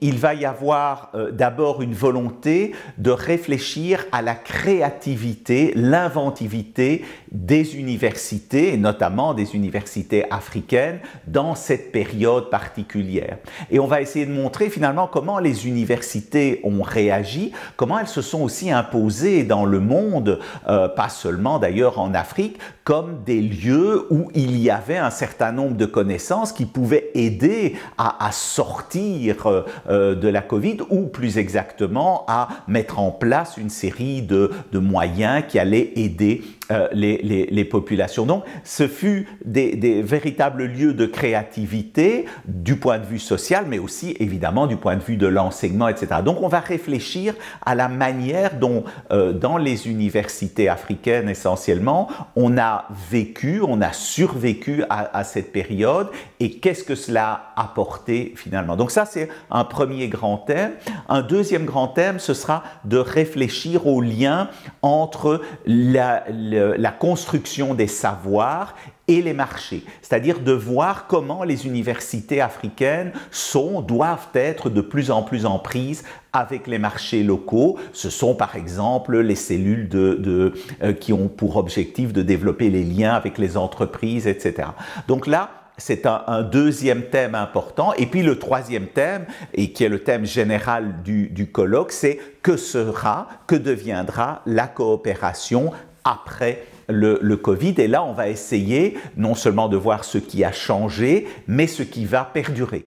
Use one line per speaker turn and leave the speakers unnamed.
Il va y avoir d'abord une volonté de réfléchir à la créativité, l'inventivité des universités, et notamment des universités africaines, dans cette période particulière. Et on va essayer de montrer finalement comment les universités ont réagi, comment elles se sont aussi imposées dans le monde, pas seulement d'ailleurs en Afrique, comme des lieux où il y avait un certain nombre de connaissances qui pouvaient aider à sortir de la Covid, ou plus exactement à mettre en place une série de moyens qui allaient aider les populations. Donc ce fut des véritables lieux de créativité du point de vue social, mais aussi évidemment du point de vue de l'enseignement, etc. Donc on va réfléchir à la manière dont dans les universités africaines essentiellement, on a vécu, on a survécu à cette période, et qu'est-ce que cela a apporté finalement. Donc ça, c'est un premier grand thème. Un deuxième grand thème, ce sera de réfléchir au lien entre la construction des savoirs et les marchés, c'est-à-dire de voir comment les universités africaines doivent être de plus en prise avec les marchés locaux. Ce sont par exemple les cellules qui ont pour objectif de développer les liens avec les entreprises, etc. Donc là, c'est un deuxième thème important. Et puis le troisième thème, et qui est le thème général du colloque, c'est que deviendra la coopération après le Covid. Et là, on va essayer non seulement de voir ce qui a changé, mais ce qui va perdurer.